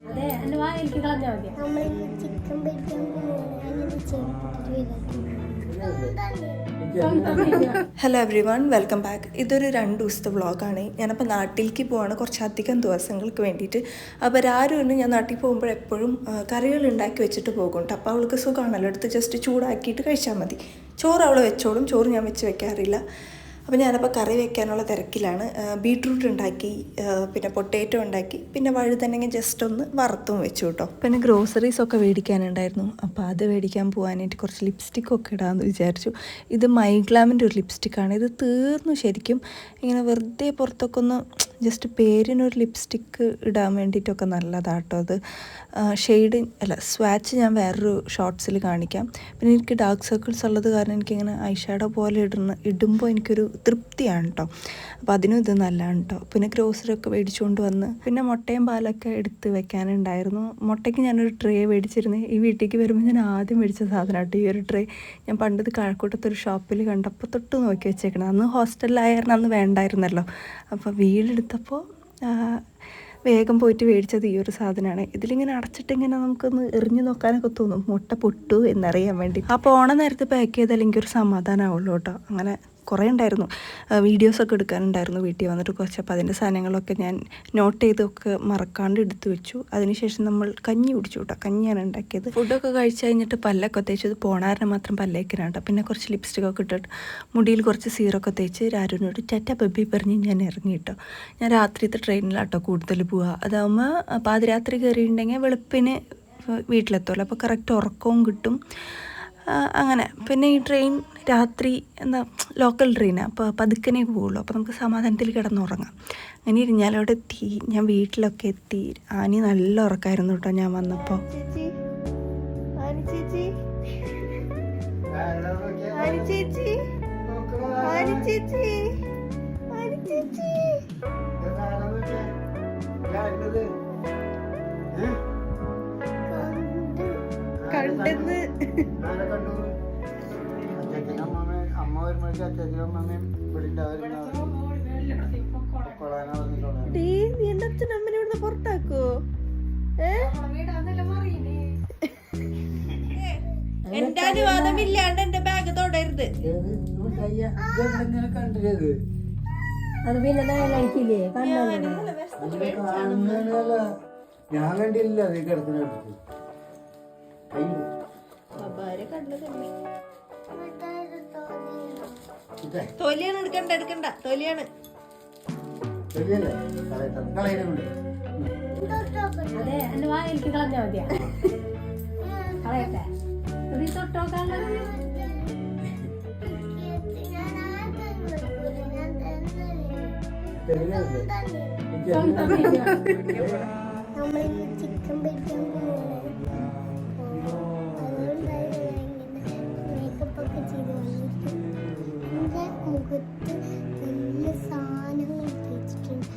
Hello every one, welcome back. ഇതൊരു 2 ദിവസത്തെ വ്ളോഗാണ്. ഞാനപ്പോൾ നാട്ടിലേക്ക് പോവാണ് കുറച്ചധികം ദിവസങ്ങൾക്ക് വേണ്ടിയിട്ട്. അപ്പോൾ രാവിലെ ഞാൻ നാട്ടിൽ പോകുമ്പോൾ എപ്പോഴും കറികൾ ഉണ്ടാക്കി വെച്ചിട്ട് പോകും. അപ്പോൾ അവൾക്ക് സുഖമാണല്ലോ, എടുത്ത് ജസ്റ്റ് ചൂടാക്കിയിട്ട് കഴിച്ചാൽ മതി. ചോറ് അവൾ വെച്ചോളും, ചോറ് ഞാൻ വെക്കാറില്ല. അപ്പോൾ ഞാനപ്പോൾ കറി വെക്കാനുള്ള തിരക്കിലാണ്. ബീട്രൂട്ട് ഉണ്ടാക്കി, പിന്നെ പൊട്ടേറ്റോ ഉണ്ടാക്കി, പിന്നെ വഴുതനങ്ങ ജസ്റ്റ് ഒന്ന് വറുത്തും വെച്ചു കേട്ടോ. പിന്നെ ഗ്രോസറീസൊക്കെ മേടിക്കാനുണ്ടായിരുന്നു. അപ്പോൾ അത് മേടിക്കാൻ പോകാനായിട്ട് കുറച്ച് ലിപ്സ്റ്റിക്കൊക്കെ ഇടാമെന്ന് വിചാരിച്ചു. ഇത് മൈഗ്ലാമിൻ്റെ ഒരു ലിപ്സ്റ്റിക്കാണ്. ഇത് തീർന്നു ശരിക്കും. ഇങ്ങനെ വെറുതെ പുറത്തൊക്കെ ഒന്ന് ജസ്റ്റ് പേരിനൊരു ലിപ്സ്റ്റിക്ക് ഇടാൻ വേണ്ടിയിട്ടൊക്കെ നല്ലതാട്ടോ അത്. സ്വാച്ച് ഞാൻ വേറൊരു ഷോർട്സിൽ കാണിക്കാം. പിന്നെ എനിക്ക് ഡാർക്ക് സർക്കിൾസ് ഉള്ളത് കാരണം എനിക്കിങ്ങനെ ഐഷാഡോ പോലെ ഇടുമ്പോൾ എനിക്കൊരു തൃപ്തിയാണ് കേട്ടോ. അപ്പോൾ അതിനും ഇത് നല്ലതാണ് കേട്ടോ. പിന്നെ ഗ്രോസറിയൊക്കെ മേടിച്ചുകൊണ്ട് വന്ന് പിന്നെ മുട്ടയും പാലൊക്കെ എടുത്ത് വെക്കാനുണ്ടായിരുന്നു. മുട്ടയ്ക്ക് ഞാനൊരു ട്രേ മേടിച്ചിരുന്നു. ഈ വീട്ടിലേക്ക് വരുമ്പോൾ ഞാൻ ആദ്യം മേടിച്ച സാധനം കേട്ടോ ഈ ഒരു ട്രേ. ഞാൻ പണ്ടത് കഴക്കൂട്ടത്തൊരു ഷോപ്പിൽ കണ്ടപ്പോൾ തൊട്ട് നോക്കി വെച്ചേക്കണം. അന്ന് ഹോസ്റ്റലിലായിരുന്നു, അന്ന് വേണ്ടായിരുന്നല്ലോ. അപ്പോൾ വീടെടുത്തപ്പോൾ വേഗം പോയിട്ട് മേടിച്ചത് ഈ ഒരു സാധനമാണ്. ഇതിലിങ്ങനെ അടച്ചിട്ടിങ്ങനെ നമുക്കൊന്ന് എറിഞ്ഞു നോക്കാനൊക്കെ തോന്നും, മുട്ട പൊട്ടു എന്നറിയാൻ വേണ്ടി. അപ്പോൾ ഓണ നേരത്തെ പാക്ക് ചെയ്താൽ എനിക്കൊരു സമാധാനമാവുള്ളൂ കേട്ടോ. അങ്ങനെ കുറേ ഉണ്ടായിരുന്നു, വീഡിയോസൊക്കെ എടുക്കാനുണ്ടായിരുന്നു വീട്ടിൽ വന്നിട്ട് കുറച്ച്. അപ്പോൾ അതിൻ്റെ സാധനങ്ങളൊക്കെ ഞാൻ നോട്ട് ചെയ്തൊക്കെ മറക്കാണ്ട് എടുത്തു വെച്ചു. അതിനുശേഷം നമ്മൾ കഞ്ഞി കുടിച്ചു കേട്ടോ. കഞ്ഞിയാണ് ഉണ്ടാക്കിയത്. ഫുഡൊക്കെ കഴിച്ച് കഴിഞ്ഞിട്ട് പല്ലൊക്കെ തേച്ചത് പോണാറിനെ മാത്രം പല്ലേക്കിനാണ് കേട്ടോ. പിന്നെ കുറച്ച് ലിപ്സ്റ്റിക്കൊക്കെ ഇട്ടിട്ട് മുടിയിൽ കുറച്ച് സീറൊക്കെ തേച്ച് രാരുവിനോട് ടാറ്റ ബേബി പറഞ്ഞ് ഞാൻ ഇറങ്ങി കേട്ടോ. ഞാൻ രാത്രിത്തെ ട്രെയിനിലാട്ടോ കൂടുതൽ പോവുക. അതാകുമ്പോൾ പാതിരാത്രി കയറിയിട്ടുണ്ടെങ്കിൽ വെളുപ്പിന് വീട്ടിലെത്തുമല്ലോ, അപ്പോൾ കറക്റ്റ് ഉറക്കവും കിട്ടും. അങ്ങനെ പിന്നെ ഈ ട്രെയിൻ രാത്രി ലോക്കൽ ട്രെയിനാണ്, അപ്പോൾ പതുക്കനെ പോവുള്ളൂ. അപ്പോൾ നമുക്ക് സമാധാനത്തിൽ കിടന്നുറങ്ങാം. അങ്ങനെ ഇരിഞ്ഞാലവിടെ എത്തി. ഞാൻ വീട്ടിലൊക്കെ എത്തി. ആനി നല്ല ഉറക്കമായിരുന്നു കേട്ടോ ഞാൻ വന്നപ്പോൾ. കണ്ടെന്ന് അമ്മനെ പുറത്താക്കോ? എന്റെ അനുവാദമില്ലാണ്ട് എന്റെ ബാഗ് തൊടരുത്. അത് പിന്നെ കഴിക്കില്ലേ? ഞാൻ കണ്ടില്ല കിടക്കുന്ന തൊലിയാണ് എടുക്കണ്ട തൊലിയാണ്. അതെ, എന്റെ വായിലേക്ക് കളഞ്ഞാ മതിയാ. കളയട്ടെ തൊട്ടോക്കാള. ചിക്കൻ പൊരിക്കാൻ മേക്കപ്പൊക്കെ ചെയ്ത് വന്നിട്ട് എൻ്റെ മുഖത്ത് നല്ല സാധനങ്ങൾ തേച്ചിട്ടുണ്ട്.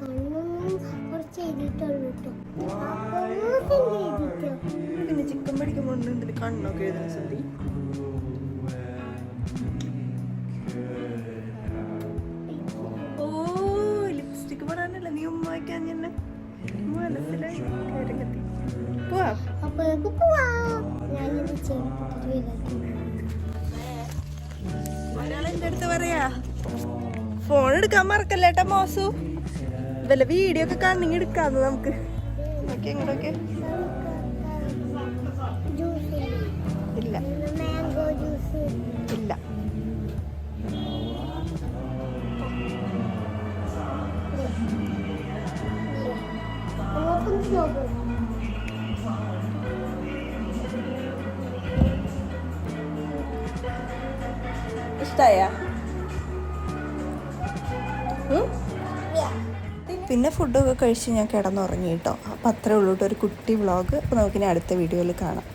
കണ്ണൊന്നും കുറച്ച് എഴുതിയിട്ടുള്ളൂ കേട്ടോ. പിന്നെ ചിക്കൻ പഠിക്കുമ്പോൾ കണ്ണൊക്കെ എഴുതാൻ സന്ധി. ഓ ലിപ്സ്റ്റിക് പെടാനല്ല നീ ഉമ്മ വയ്ക്കാൻ തന്നെ മനസ്സിലായി. ഒരാളെന്റെ അടുത്ത് പറയാ ഫോൺ എടുക്കാൻ മറക്കല്ലേട്ടാ മോസു. വല്ല വീഡിയോ ഒക്കെ കാണണമെങ്കിൽ എടുക്കാന്ന് നമുക്ക്. എങ്ങോട്ടൊക്കെ ഇല്ല ഇല്ല. ഇഷ്ടായ? പിന്നെ ഫുഡൊക്കെ കഴിച്ച് ഞാൻ കിടന്നുറങ്ങി കേട്ടോ. അപ്പം അത്രേ ഉള്ളൂ ഒരു കുട്ടി വ്ളോഗ്. അപ്പോൾ നമുക്കിനി അടുത്ത വീഡിയോയിൽ കാണാം.